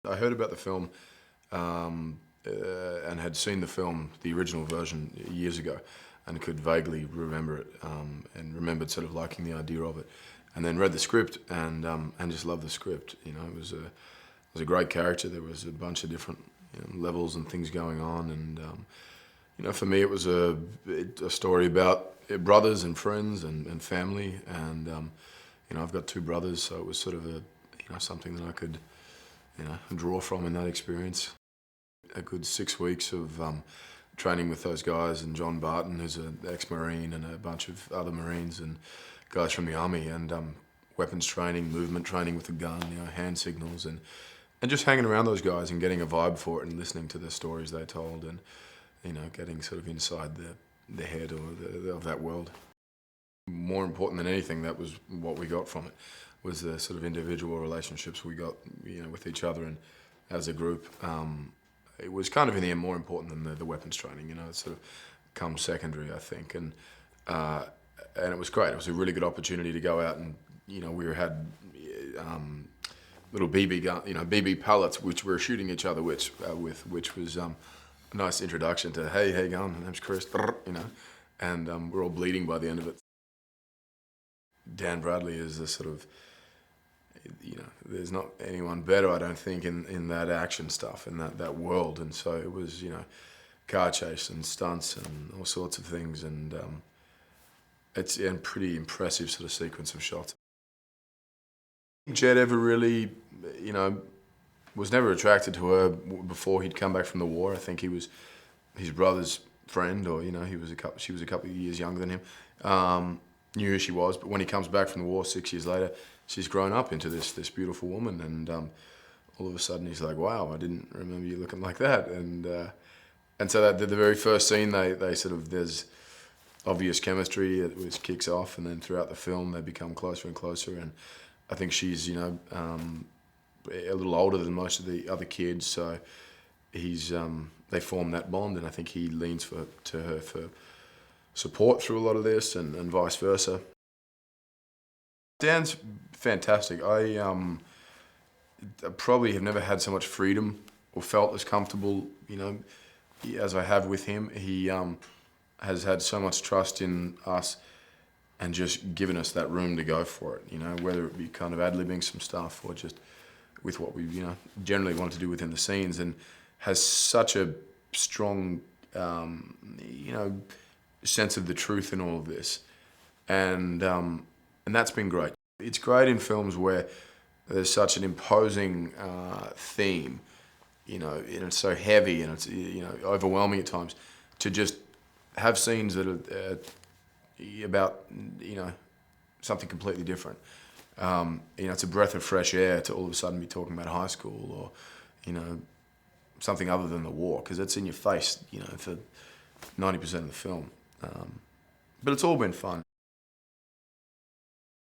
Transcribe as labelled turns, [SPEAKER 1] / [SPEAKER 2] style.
[SPEAKER 1] I heard about the film and had seen the film, the original version, years ago, and could vaguely remember it, and remembered sort of liking the idea of it, and then read the script and just loved the script. You know, it was a great character. There was a bunch of different levels and things going on, and you know, for me it was a story about brothers and friends and family, and you know, I've got two brothers, so it was sort of a something that I could draw from in that experience. A good 6 weeks of training with those guys, and John Barton, who's an ex-Marine, and a bunch of other Marines and guys from the Army, and weapons training, movement training with a gun, hand signals, and just hanging around those guys and getting a vibe for it and listening to the stories they told, and getting sort of inside the head of that world. More important than anything, that was what we got from it, was the sort of individual relationships we got, with each other and as a group. It was kind of in the end more important than the weapons training. It sort of comes secondary, I think, and it was great. It was a really good opportunity to go out and we had little BB gun, BB pellets, which we were shooting each other with, which was a nice introduction to hey gun, my name's Chris, and we're all bleeding by the end of it. Dan Bradley is the sort of, there's not anyone better, I don't think, in that action stuff, in that world. And so it was, car chase and stunts and all sorts of things, and it's a pretty impressive sort of sequence of shots. Jed ever really, was never attracted to her before he'd come back from the war. I think he was his brother's friend, or she was a couple of years younger than him. Knew who she was, but when he comes back from the war 6 years later, she's grown up into this beautiful woman, and all of a sudden he's like, wow, I didn't remember you looking like that. And so that the very first scene, they sort of, there's obvious chemistry, which kicks off, and then throughout the film they become closer and closer. And I think she's a little older than most of the other kids, so they form that bond, and I think he leans to her for support through a lot of this, and vice versa. Dan's fantastic. I probably have never had so much freedom or felt as comfortable, as I have with him. He has had so much trust in us and just given us that room to go for it, whether it be kind of ad-libbing some stuff or just with what we, generally want to do within the scenes, and has such a strong, sense of the truth in all of this, and that's been great. It's great in films where there's such an imposing theme, and it's so heavy and it's overwhelming at times, to just have scenes that are about something completely different. It's a breath of fresh air to all of a sudden be talking about high school or something other than the war, because it's in your face for 90% of the film. But it's all been fun.